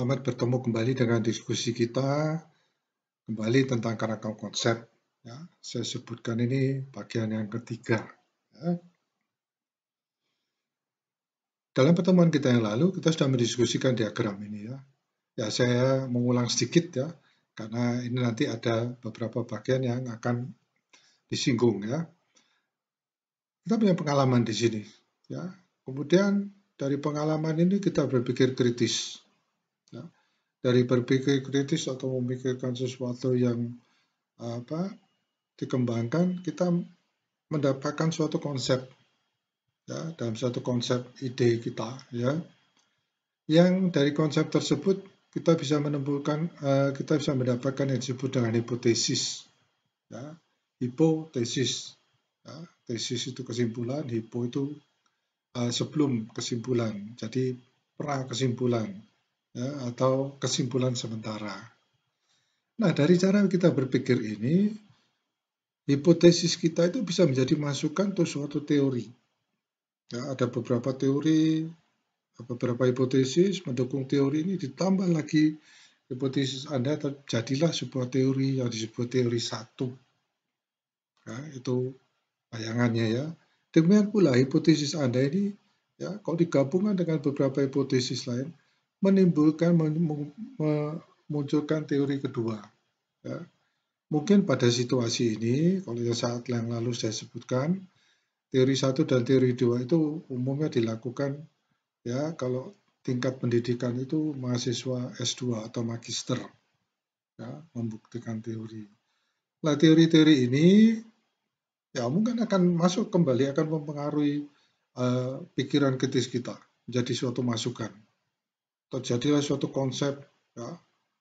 Selamat bertemu kembali dengan diskusi kita kembali tentang kerangka konsep. Ya, saya sebutkan ini bagian yang ketiga. Ya. Dalam pertemuan kita yang lalu, kita sudah mendiskusikan diagram ini ya. Ya, saya mengulang sedikit ya, karena ini nanti ada beberapa bagian yang akan disinggung ya. Kita punya pengalaman di sini. Ya. Kemudian dari pengalaman ini kita berpikir kritis. Ya. Dari berpikir kritis atau memikirkan sesuatu yang dikembangkan, kita mendapatkan suatu konsep ya, dalam suatu konsep ide kita ya, yang dari konsep tersebut kita bisa menemukan kita bisa mendapatkan yang disebut dengan hipotesis ya. Hipotesis ya, tesis itu kesimpulan, hipo itu sebelum kesimpulan, jadi pra kesimpulan ya, atau kesimpulan sementara. Nah, dari cara kita berpikir ini, hipotesis kita itu bisa menjadi masukan untuk suatu teori. Ya, ada beberapa teori, beberapa hipotesis mendukung teori ini, ditambah lagi hipotesis Anda, terjadilah sebuah teori yang disebut teori satu. Ya, itu bayangannya ya. Demikian pula hipotesis Anda ini, ya, kalau digabungkan dengan beberapa hipotesis lain, memunculkan teori kedua. Ya. Mungkin pada situasi ini, kalau saat yang lalu saya sebutkan, teori 1 dan teori 2 itu umumnya dilakukan ya kalau tingkat pendidikan itu mahasiswa S2 atau magister ya, membuktikan teori. Nah, teori-teori ini ya mungkin akan masuk kembali, akan mempengaruhi pikiran kritis kita menjadi suatu masukan. Terjadilah suatu konsep ya,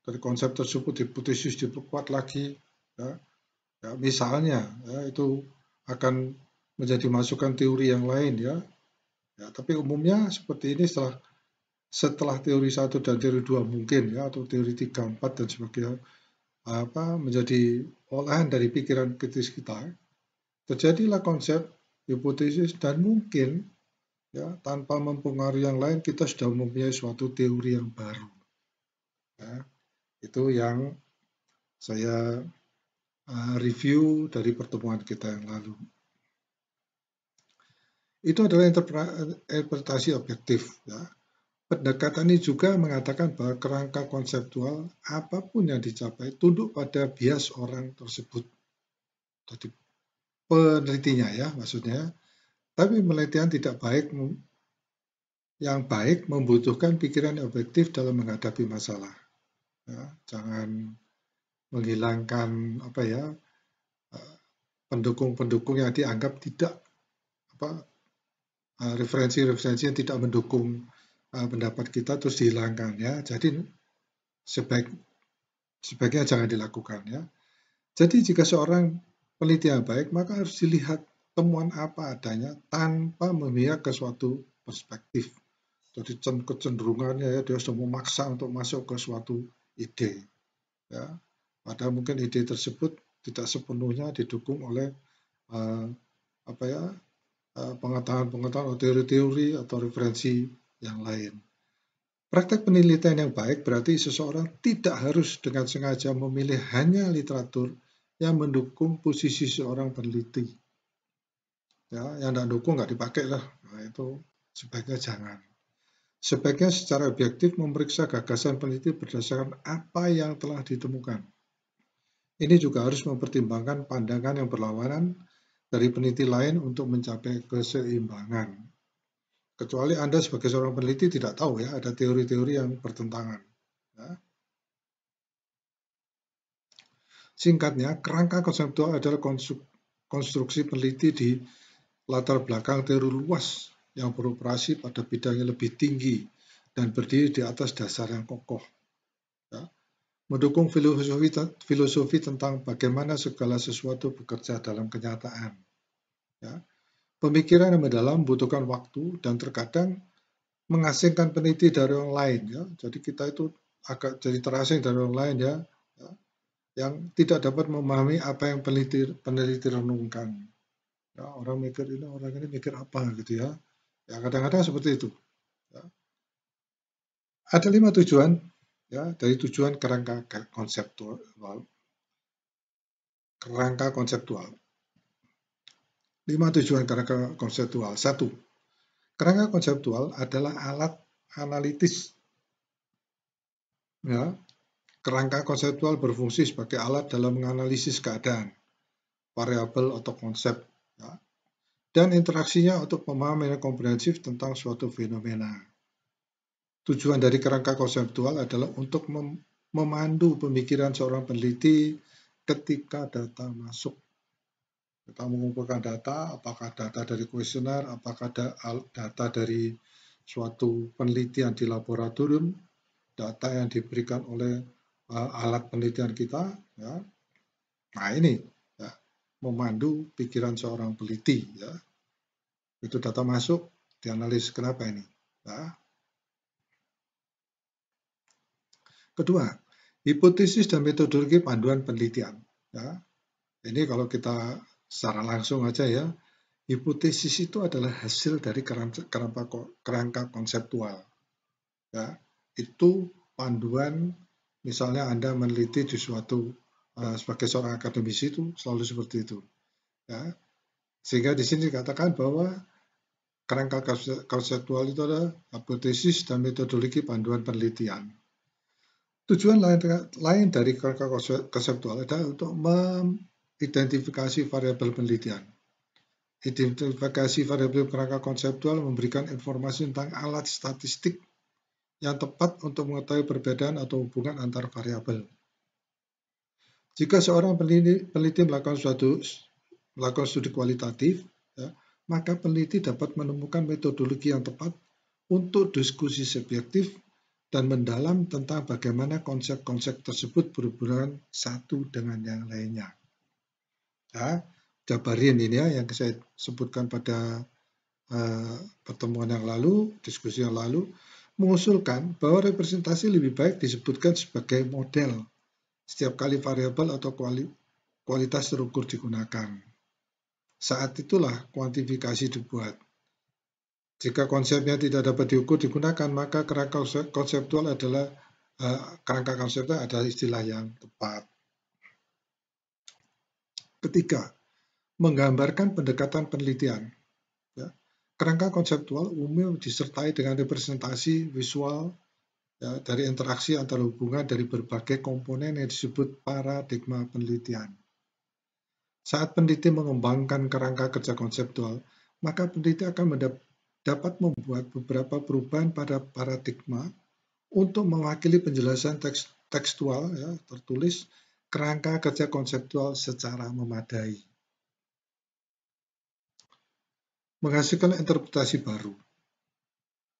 dari konsep tersebut hipotesis diperkuat lagi ya. Ya, misalnya ya, itu akan menjadi masukan teori yang lain ya. Ya, tapi umumnya seperti ini setelah teori 1 dan teori 2 mungkin ya, atau teori 3, 4 dan sebagainya menjadi olahan dari pikiran kritis kita, terjadilah konsep hipotesis dan mungkin ya tanpa mempengaruhi yang lain kita sudah mempunyai suatu teori yang baru. Ya, itu yang saya review dari pertemuan kita yang lalu. Itu adalah interpretasi objektif. Ya. Pendekatan ini juga mengatakan bahwa kerangka konseptual apapun yang dicapai tunduk pada bias orang tersebut. Jadi penelitinya ya maksudnya. Tapi penelitian tidak baik, yang baik membutuhkan pikiran objektif dalam menghadapi masalah. Ya, jangan menghilangkan pendukung-pendukung yang dianggap tidak referensi-referensi yang tidak mendukung pendapat kita terus dihilangkan ya. Jadi sebaiknya jangan dilakukan ya. Jadi jika seorang peneliti yang baik maka harus dilihat temuan apa adanya tanpa memihak ke suatu perspektif. Jadi kecenderungannya ya dia sudah memaksa untuk masuk ke suatu ide ya. Padahal mungkin ide tersebut tidak sepenuhnya didukung oleh pengetahuan-pengetahuan atau teori-teori atau referensi yang lain. Praktek penelitian yang baik berarti seseorang tidak harus dengan sengaja memilih hanya literatur yang mendukung posisi seorang peneliti. Ya, yang tidak dukung nggak dipakai lah. Nah, itu sebaiknya jangan. Sebaiknya secara objektif memeriksa gagasan peneliti berdasarkan apa yang telah ditemukan. Ini juga harus mempertimbangkan pandangan yang berlawanan dari peneliti lain untuk mencapai keseimbangan. Kecuali Anda sebagai seorang peneliti tidak tahu ya, ada teori-teori yang bertentangan. Ya. Singkatnya, kerangka konseptual adalah konstruksi peneliti di latar belakang teori luas yang beroperasi pada bidang yang lebih tinggi dan berdiri di atas dasar yang kokoh. Ya. Mendukung filosofi tentang bagaimana segala sesuatu bekerja dalam kenyataan. Ya. Pemikiran yang mendalam membutuhkan waktu dan terkadang mengasingkan peneliti dari orang lain. Ya. Jadi kita itu agak jadi terasing dari orang lain ya, yang tidak dapat memahami apa yang peneliti renungkan. Ya, orang ini mikir apa gitu ya. Ya kadang-kadang seperti itu. Ya. Ada 5 tujuan ya dari tujuan kerangka konseptual. Kerangka konseptual. 5 tujuan kerangka konseptual. 1. Kerangka konseptual adalah alat analitis. Ya, kerangka konseptual berfungsi sebagai alat dalam menganalisis keadaan, variabel atau konsep, ya, dan interaksinya untuk pemahaman yang komprehensif tentang suatu fenomena. Tujuan dari kerangka konseptual adalah untuk memandu pemikiran seorang peneliti ketika data masuk. Kita mengumpulkan data, apakah data dari kuesioner, apakah data dari suatu penelitian di laboratorium, data yang diberikan oleh alat penelitian kita, ya. Nah ini ya, memandu pikiran seorang peneliti, ya. Itu data masuk, dianalisis kenapa ini. Ya. Kedua, hipotesis dan metodologi panduan penelitian. Ya. Ini kalau kita secara langsung aja ya, hipotesis itu adalah hasil dari kerangka konseptual. Ya, itu panduan, misalnya Anda meneliti di suatu sebagai seorang akademisi itu selalu seperti itu. Ya, sehingga di sini dikatakan bahwa kerangka konseptual itu adalah hipotesis dan metodologi panduan penelitian. Tujuan lain dari kerangka konseptual adalah untuk mengidentifikasi variabel penelitian. Identifikasi variabel kerangka konseptual memberikan informasi tentang alat statistik yang tepat untuk mengetahui perbedaan atau hubungan antar variabel. Jika seorang peneliti melakukan studi kualitatif, ya, maka peneliti dapat menemukan metodologi yang tepat untuk diskusi subjektif dan mendalam tentang bagaimana konsep-konsep tersebut berhubungan satu dengan yang lainnya. Ya, jabarin ini ya yang saya sebutkan pada pertemuan yang lalu, diskusi yang lalu, mengusulkan bahwa representasi lebih baik disebutkan sebagai model setiap kali variabel atau kualitas terukur digunakan. Saat itulah kuantifikasi dibuat. Jika konsepnya tidak dapat diukur digunakan, maka kerangka konseptual adalah istilah yang tepat. Ketiga, menggambarkan pendekatan penelitian. Ya. Kerangka konseptual umum disertai dengan representasi visual ya, dari interaksi antar hubungan dari berbagai komponen yang disebut paradigma penelitian. Saat peneliti mengembangkan kerangka kerja konseptual, maka peneliti akan dapat membuat beberapa perubahan pada paradigma untuk mewakili penjelasan tekstual ya, tertulis kerangka kerja konseptual secara memadai. Menghasilkan interpretasi baru.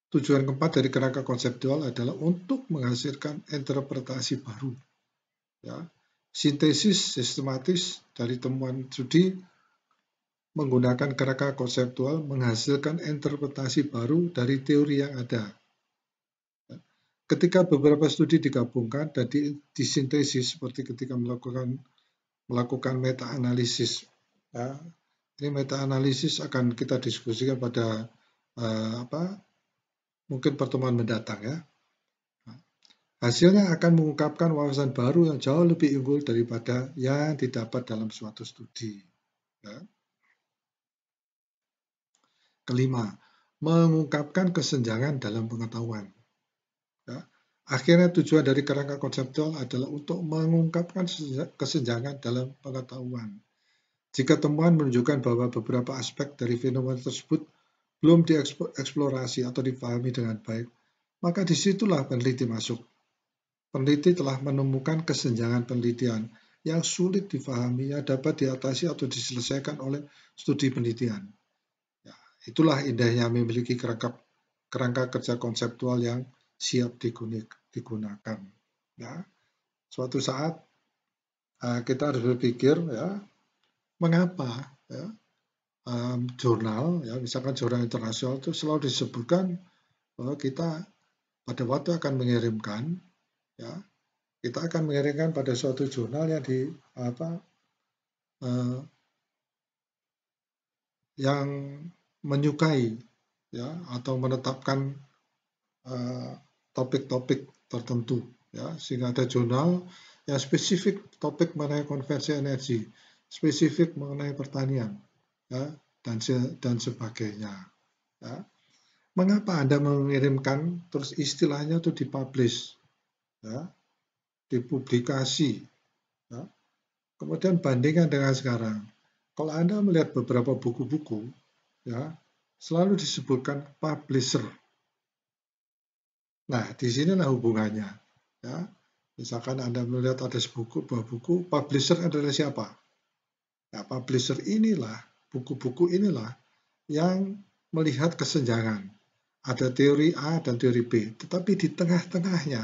Tujuan keempat dari kerangka konseptual adalah untuk menghasilkan interpretasi baru. Ya, sintesis sistematis dari temuan studi menggunakan kerangka konseptual menghasilkan interpretasi baru dari teori yang ada. Ketika beberapa studi digabungkan dan disintesis seperti ketika melakukan meta-analisis. Ya, ini meta-analisis akan kita diskusikan pada mungkin pertemuan mendatang ya. Hasilnya akan mengungkapkan wawasan baru yang jauh lebih unggul daripada yang didapat dalam suatu studi. Ya. Kelima, mengungkapkan kesenjangan dalam pengetahuan. Ya. Akhirnya tujuan dari kerangka konseptual adalah untuk mengungkapkan kesenjangan dalam pengetahuan. Jika temuan menunjukkan bahwa beberapa aspek dari fenomena tersebut belum dieksplorasi atau dipahami dengan baik, maka disitulah peneliti masuk. Peneliti telah menemukan kesenjangan penelitian yang sulit dipahami yang dapat diatasi atau diselesaikan oleh studi penelitian. Ya, itulah indahnya memiliki kerangka kerja konseptual yang siap digunakan. Ya, suatu saat kita harus berpikir, ya, mengapa ya, jurnal, ya, misalkan jurnal internasional itu selalu disebutkan bahwa kita pada waktu akan mengirimkan, ya, kita akan mengirimkan pada suatu jurnal yang menyukai, ya, atau menetapkan topik-topik tertentu. ya, sehingga ada jurnal yang spesifik topik mengenai konversi energi, spesifik mengenai pertanian, ya, dan sebagainya. Ya. Mengapa Anda mengirimkan terus istilahnya itu dipublish, ya, dipublikasi, ya. Kemudian bandingkan dengan sekarang. Kalau Anda melihat beberapa buku-buku, ya, selalu disebutkan publisher. Nah, di sinilah hubungannya. Ya. Misalkan Anda melihat ada sebuah buku, publisher adalah siapa? Nah, publisher inilah, buku-buku inilah yang melihat kesenjangan. Ada teori A dan teori B, tetapi di tengah-tengahnya,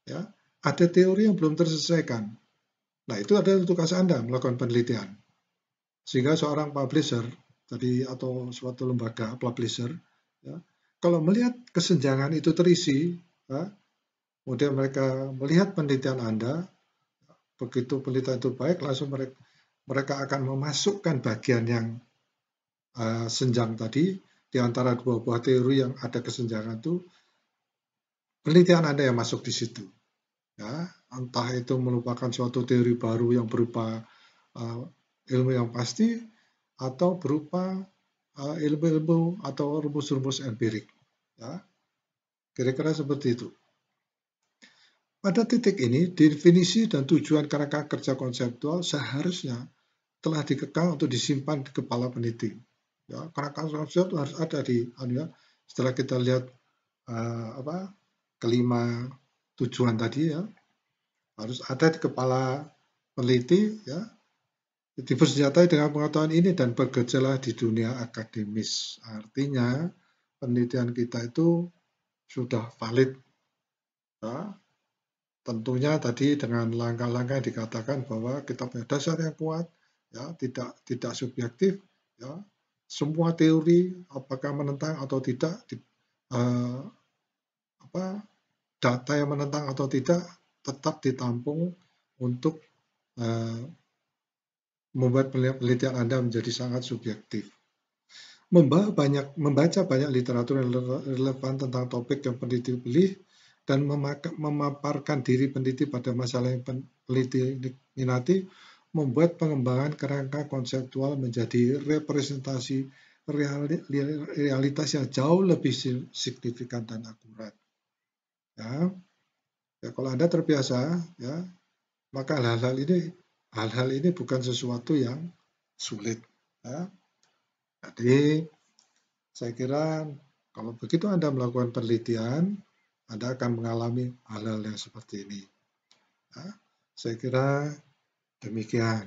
ya, ada teori yang belum terselesaikan. Nah, itu adalah tugas Anda melakukan penelitian. Sehingga seorang publisher tadi atau suatu lembaga publisher, ya, kalau melihat kesenjangan itu terisi, ya, kemudian mereka melihat penelitian Anda, begitu penelitian itu baik, langsung mereka akan memasukkan bagian yang senjang tadi di antara dua buah teori yang ada kesenjangan itu, penelitian Anda yang masuk di situ. Ya, entah itu merupakan suatu teori baru yang berupa ilmu yang pasti atau berupa ilmu-ilmu atau rumus-rumus empirik. Ya, kira-kira seperti itu. Pada titik ini, definisi dan tujuan kerangka kerja konseptual seharusnya telah dikekang untuk disimpan di kepala peneliti. Ya, kerangka konseptual harus ada di, ya, setelah kita lihat kelima tujuan tadi, ya, harus ada di kepala peneliti, ya, dipersenjatai dengan pengetahuan ini dan bekerjalah di dunia akademis. Artinya penelitian kita itu sudah valid. Ya. Tentunya tadi dengan langkah-langkah yang dikatakan bahwa kita punya dasar yang kuat, ya, tidak subjektif, ya, semua teori apakah menentang atau tidak, data yang menentang atau tidak tetap ditampung untuk membuat penelitian Anda menjadi sangat subjektif. Membaca banyak literatur yang relevan tentang topik yang peneliti pilih dan memaparkan diri peneliti pada masalah yang peneliti minati membuat pengembangan kerangka konseptual menjadi representasi realitas yang jauh lebih signifikan dan akurat. Ya, ya, kalau Anda terbiasa, ya, maka hal-hal ini bukan sesuatu yang sulit. Ya. Jadi saya kira kalau begitu Anda melakukan penelitian, Anda akan mengalami hal-hal yang seperti ini. Ya, saya kira demikian.